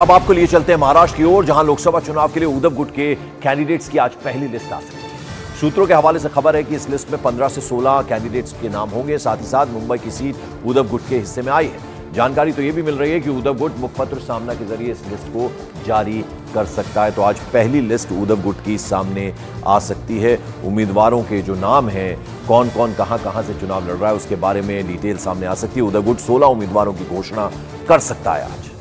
अब आपको लिए चलते हैं महाराष्ट्र की ओर, जहां लोकसभा चुनाव के लिए उद्धव गुट के कैंडिडेट्स की आज पहली लिस्ट आ सकती है। सूत्रों के हवाले से खबर है कि इस लिस्ट में 15 से 16 कैंडिडेट्स के नाम होंगे। साथ ही साथ मुंबई की सीट उद्धव गुट के हिस्से में आई है। जानकारी तो यह भी मिल रही है कि उद्धव गुट मुखपत्र सामना के जरिए इस लिस्ट को जारी कर सकता है। तो आज पहली लिस्ट उद्धव गुट की सामने आ सकती है। उम्मीदवारों के जो नाम हैं, कौन कौन कहां से चुनाव लड़ रहा है, उसके बारे में डिटेल सामने आ सकती है। उद्धव गुट 16 उम्मीदवारों की घोषणा कर सकता है आज।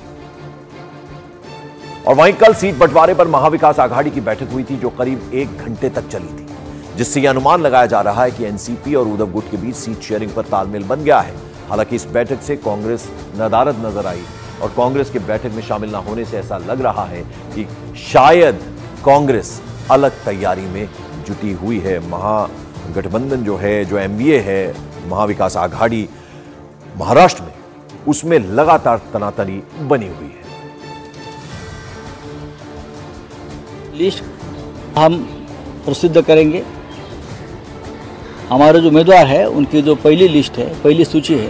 और वहीं कल सीट बंटवारे पर महाविकास आघाड़ी की बैठक हुई थी, जो करीब 1 घंटे तक चली थी, जिससे यह अनुमान लगाया जा रहा है कि एनसीपी और उद्धव गुट के बीच सीट शेयरिंग पर तालमेल बन गया है। हालांकि इस बैठक से कांग्रेस नदारद नजर आई और कांग्रेस के बैठक में शामिल न होने से ऐसा लग रहा है कि शायद कांग्रेस अलग तैयारी में जुटी हुई है। महागठबंधन जो है, जो एमवीए है, महाविकास आघाड़ी महाराष्ट्र में, उसमें लगातार तनातनी बनी हुई है। लिस्ट हम प्रसिद्ध करेंगे। हमारे जो उम्मीदवार है उनकी जो पहली लिस्ट है, पहली सूची है,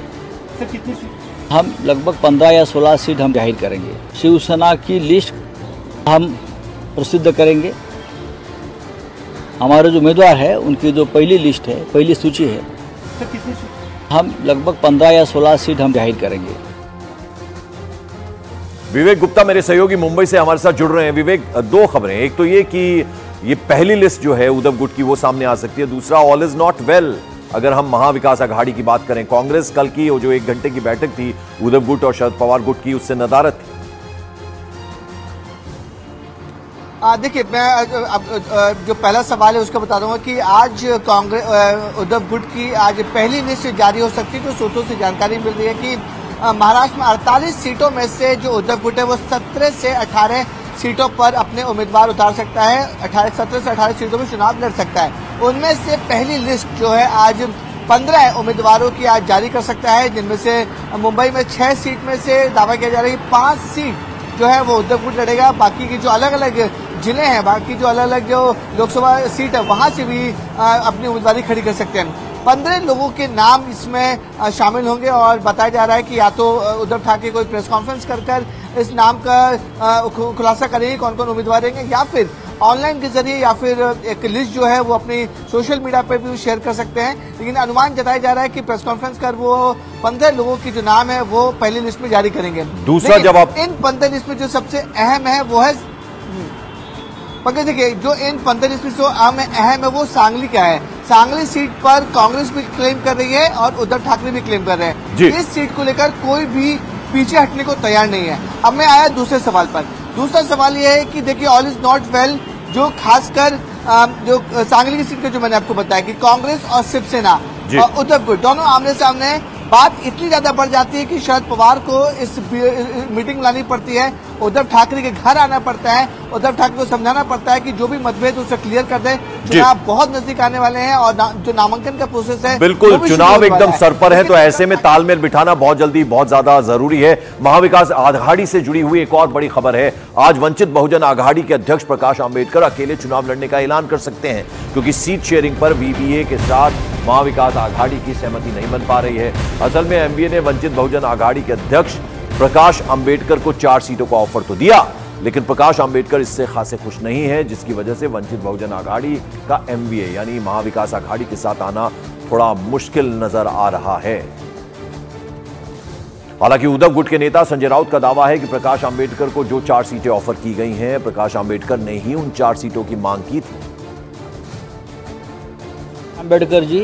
सर कितनी सीट? हम लगभग 15 या 16 सीट हम जाहिर करेंगे। शिवसेना की लिस्ट हम प्रसिद्ध करेंगे। हमारे जो उम्मीदवार है उनकी जो पहली लिस्ट है, पहली सूची है, सर कितनी सीट? हम लगभग 15 या 16 सीट हम जाहिर करेंगे। विवेक गुप्ता मेरे सहयोगी मुंबई से हमारे साथ जुड़ रहे हैं। विवेक, 2 खबरें, एक तो ये कि ये पहली लिस्ट जो है उद्धव गुट की वो सामने आ सकती है, दूसरा ऑल इज नॉट वेल अगर हम महाविकास आघाड़ी की बात करें। कांग्रेस कल की वो जो 1 घंटे की बैठक थी उद्धव गुट और शरद पवार गुट की, उससे नदारद थी। देखिए, मैं जो पहला सवाल है उसका बता दूंगा कि आज कांग्रेस उद्धव गुट की आज पहली लिस्ट जारी हो सकती है। तो सूत्रों से जानकारी मिल रही है कि महाराष्ट्र में 48 सीटों में से जो उद्धव गुट है वो 17 से 18 सीटों पर अपने उम्मीदवार उतार सकता है। 17 से 18 सीटों में चुनाव लड़ सकता है। उनमें से पहली लिस्ट जो है आज 15 उम्मीदवारों की आज जारी कर सकता है, जिनमें से मुंबई में 6 सीट में से दावा किया जा रहा है कि 5 सीट जो है वो उद्धव गुट लड़ेगा। बाकी की जो अलग अलग जिले हैं, बाकी जो अलग अलग जो लोकसभा सीट है, वहां से भी अपनी उम्मीदवारी खड़ी कर सकते हैं। 15 लोगों के नाम इसमें शामिल होंगे और बताया जा रहा है कि या तो उद्धव ठाकरे कोई प्रेस कॉन्फ्रेंस कर इस नाम का खुलासा करेंगे कौन कौन उम्मीदवार रहेंगे, या फिर ऑनलाइन के जरिए, या फिर एक लिस्ट जो है वो अपनी सोशल मीडिया पर भी शेयर कर सकते हैं। लेकिन अनुमान जताया जा रहा है कि प्रेस कॉन्फ्रेंस कर वो 15 लोगों की जो नाम है वो पहली लिस्ट में जारी करेंगे। दूसरा जवाब, इन 15 लिस्ट में जो सबसे अहम है वो है पंकज, देखिए जो इन 15 लिस्ट में जो अहम है वो सांगली का है। सांगली सीट पर कांग्रेस भी क्लेम कर रही है और उद्धव ठाकरे भी क्लेम कर रहे हैं। इस सीट को लेकर कोई भी पीछे हटने को तैयार नहीं है। अब मैं आया दूसरे सवाल पर। दूसरा सवाल यह है कि देखिए ऑल इज नॉट वेल, जो खासकर जो सांगली की सीट का जो मैंने आपको बताया कि कांग्रेस और शिवसेना और उद्धव गुट दोनों आमने सामने, बात इतनी ज्यादा बढ़ जाती है कि शरद पवार को इस मीटिंग लानी पड़ती है, उद्धव ठाकरे के घर आना पड़ता है, उद्धव ठाकरे को समझाना पड़ता है कि जो भी मतभेद उसे क्लियर कर दे। चुनाव बहुत नजदीक आने वाले हैं और जो नामांकन का प्रोसेस है, बिल्कुल चुनाव एकदम सर पर है। तो ऐसे में तालमेल बिठाना बहुत जल्दी, बहुत ज्यादा जरूरी है। महाविकास आघाड़ी से जुड़ी हुई एक और बड़ी खबर है। आज वंचित बहुजन आघाड़ी के अध्यक्ष प्रकाश आंबेडकर अकेले चुनाव लड़ने का ऐलान कर सकते हैं, क्योंकि सीट शेयरिंग पर वीवीए के साथ महाविकास आघाड़ी की सहमति नहीं बन पा रही है। असल में एमवीए ने वंचित बहुजन आघाड़ी के अध्यक्ष प्रकाश आंबेडकर को 4 सीटों का ऑफर तो दिया, लेकिन प्रकाश आंबेडकर इससे खासे खुश नहीं है, जिसकी वजह से वंचित बहुजन आघाड़ी का एमवीए यानी महाविकास आघाड़ी के साथ आना थोड़ा मुश्किल नजर आ रहा है। हालांकि उद्धव गुट के नेता संजय राउत का दावा है कि प्रकाश आंबेडकर को जो 4 सीटें ऑफर की गई हैं, प्रकाश आंबेडकर ने ही उन 4 सीटों की मांग की थी। आंबेडकर जी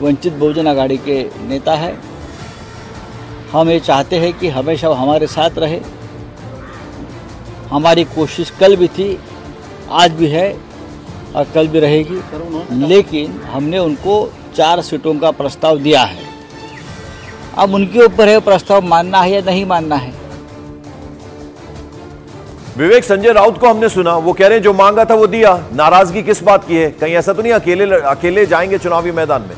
वंचित बहुजन आघाड़ी के नेता है। हम ये चाहते हैं कि हमेशा हमारे साथ रहे। हमारी कोशिश कल भी थी, आज भी है और कल भी रहेगी, लेकिन हमने उनको 4 सीटों का प्रस्ताव दिया है। अब उनके ऊपर है प्रस्ताव मानना है या नहीं मानना है। विवेक, संजय राउत को हमने सुना, वो कह रहे हैं जो मांगा था वो दिया। नाराजगी किस बात की है? कहीं ऐसा तो नहीं अकेले जाएंगे चुनावी मैदान में?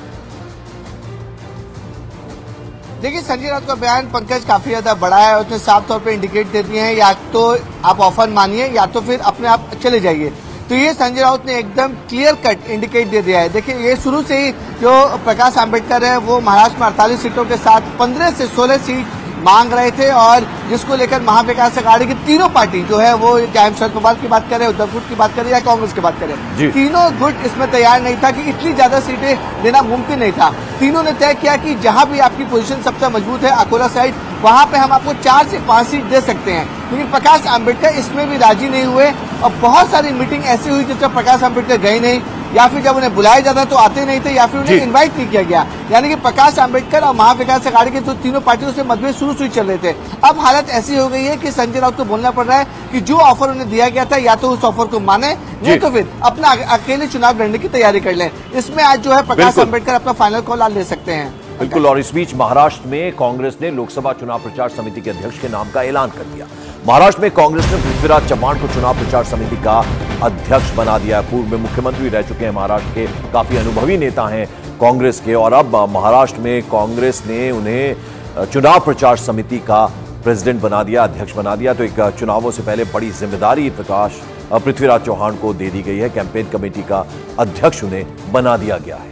देखिए, संजय राउत का बयान पंकज काफी ज्यादा बड़ा है। उसने साफ तौर पे इंडिकेट दे दिए हैं, या तो आप ऑफर मानिए या तो फिर अपने आप चले जाइए। तो ये संजय राउत ने एकदम क्लियर कट इंडिकेट दे दिया है। देखिए, ये शुरू से ही जो प्रकाश आंबेडकर है वो महाराष्ट्र में 48 सीटों के साथ 15 से 16 सीट मांग रहे थे और जिसको लेकर महाविकास अघाड़ी की तीनों पार्टी जो है वो, चाहे हम शरद पवार की बात करें, उद्धव गुट की बात करें या कांग्रेस की बात करें, तीनों गुट इसमें तैयार नहीं था कि इतनी ज्यादा सीटें देना मुमकिन नहीं था। तीनों ने तय किया कि जहां भी आपकी पोजीशन सबसे मजबूत है, अकोला साइड, वहां पे हम आपको 4 से 5 सीट दे सकते हैं। लेकिन प्रकाश आंबेडकर इसमें भी राजी नहीं हुए और बहुत सारी मीटिंग ऐसी हुई जिसमें प्रकाश आंबेडकर गए नहीं, या फिर जब उन्हें बुलाया जाता तो आते नहीं थे, या फिर उन्हें इनवाइट नहीं किया गया। यानी कि प्रकाश आंबेडकर और महाविकास अघाड़ी के तीनों पार्टियों से मतभेद शुरू से चल रहे थे। अब हालत ऐसी हो गई है कि संजय राउत को बोलना पड़ रहा है कि जो ऑफर उन्हें दिया गया था या तो उस ऑफर को माने, नहीं तो फिर अपना अकेले चुनाव लड़ने की तैयारी कर लें। इसमें आज जो है प्रकाश आंबेडकर अपना फाइनल कॉल आज ले सकते हैं। बिल्कुल। और इस बीच महाराष्ट्र में कांग्रेस ने लोकसभा चुनाव प्रचार समिति के अध्यक्ष के नाम का ऐलान कर दिया। महाराष्ट्र में कांग्रेस ने पृथ्वीराज चव्हाण को चुनाव प्रचार समिति का अध्यक्ष बना दिया। पूर्व में मुख्यमंत्री रह चुके हैं महाराष्ट्र के, काफी अनुभवी नेता हैं कांग्रेस के, और अब महाराष्ट्र में कांग्रेस ने उन्हें चुनाव प्रचार समिति का प्रेसिडेंट बना दिया, अध्यक्ष बना दिया। तो एक चुनावों से पहले बड़ी जिम्मेदारी पृथ्वीराज चव्हाण को दे दी गई है। कैंपेन कमेटी का अध्यक्ष उन्हें बना दिया गया है।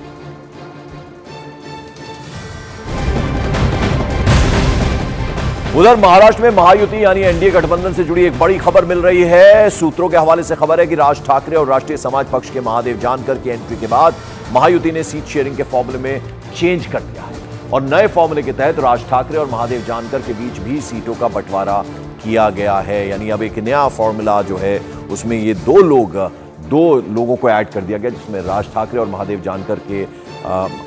उधर महाराष्ट्र में महायुति यानी एनडीए गठबंधन से जुड़ी एक बड़ी खबर मिल रही है। सूत्रों के हवाले से खबर है कि राज ठाकरे और राष्ट्रीय समाज पक्ष के महादेव जानकर की एंट्री के बाद महायुति ने सीट शेयरिंग के फॉर्मूले में चेंज कर दिया है और नए फॉर्मूले के तहत राज ठाकरे और महादेव जानकर के बीच भी सीटों का बंटवारा किया गया है। यानी अब एक नया फॉर्मूला जो है उसमें ये दो लोगों को ऐड कर दिया गया, जिसमें राज ठाकरे और महादेव जानकर के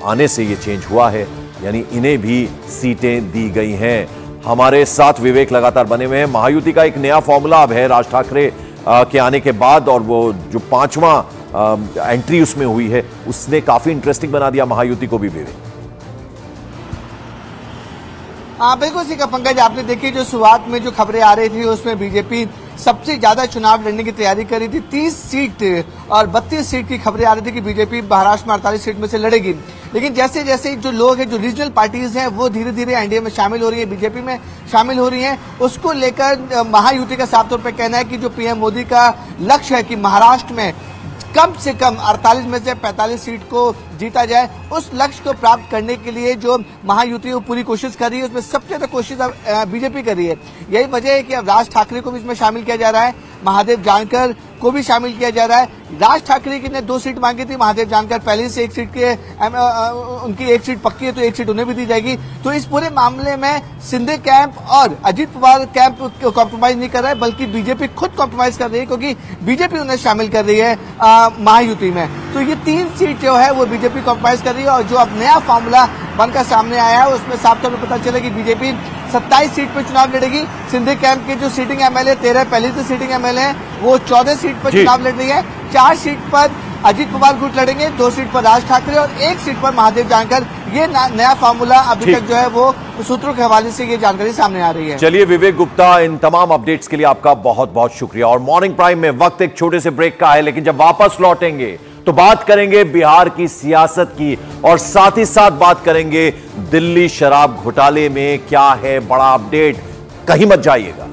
आने से ये चेंज हुआ है। यानी इन्हें भी सीटें दी गई हैं। हमारे साथ विवेक लगातार बने हुए हैं। महायुति का एक नया फॉर्मूला अब है राज ठाकरे के आने के बाद, और वो जो 5वां एंट्री उसमें हुई है उसने काफी इंटरेस्टिंग बना दिया महायुति को भी। विवेक, हाँ बिल्कुल सीखा पंकज, आपने देखी जो शुरुआत में जो खबरें आ रही थी उसमें बीजेपी सबसे ज्यादा चुनाव लड़ने की तैयारी कर रही थी। 30 सीट और 32 सीट की खबरें आ रही थी कि बीजेपी महाराष्ट्र में 48 सीट में से लड़ेगी। लेकिन जैसे जैसे जो लोग हैं, जो रीजनल पार्टीज हैं, वो धीरे धीरे एनडीए में शामिल हो रही है, बीजेपी में शामिल हो रही हैं, उसको लेकर महायुति का साफ तौर पर कहना है कि जो पीएम मोदी का लक्ष्य है कि महाराष्ट्र में कम से कम 48 में से 45 सीट को जीता जाए, उस लक्ष्य को प्राप्त करने के लिए जो महायुति वो पूरी कोशिश कर रही है, उसमें सबसे ज्यादा कोशिश बीजेपी कर रही है। यही वजह है कि अब राज ठाकरे को भी इसमें शामिल किया जा रहा है, महादेव जानकर को भी शामिल किया जा रहा है। राज ठाकरे की ने 2 सीट मांगी थी, महादेव जानकर पहले से 1 सीट के उनकी 1 सीट पक्की है तो 1 सीट उन्हें भी दी जाएगी। तो इस पूरे मामले में शिंदे कैंप और अजित पवार कैंप कॉम्प्रोमाइज नहीं कर रहा है, बल्कि बीजेपी खुद कॉम्प्रोमाइज कर रही है, क्योंकि बीजेपी उन्हें शामिल कर रही है महायुति में। तो ये 3 सीट जो है वो बीजेपी कॉम्प्रोमाइज कर रही है, और जो अब नया फॉर्मूला बनकर सामने आया है उसमें साफ तौर पर पता चला कि बीजेपी 27 सीट पर चुनाव लड़ेगी। शिंदे कैंप के जो सीटिंग एमएलए 13 पहले से सीटिंग एमएलए हैं, वो 14 सीट पर चुनाव लड़ रही है। 4 सीट पर अजित पवार गुट लड़ेंगे, 2 सीट पर राज ठाकरे और 1 सीट पर महादेव जानकर। ये नया फार्मूला अभी तक जो है वो सूत्रों के हवाले से ये जानकारी सामने आ रही है। चलिए विवेक गुप्ता, इन तमाम अपडेट्स के लिए आपका बहुत बहुत शुक्रिया। और मॉर्निंग प्राइम में वक्त एक छोटे से ब्रेक का है, लेकिन जब वापस लौटेंगे तो बात करेंगे बिहार की सियासत की, और साथ ही साथ बात करेंगे दिल्ली शराब घोटाले में क्या है बड़ा अपडेट। कहीं मत जाइएगा।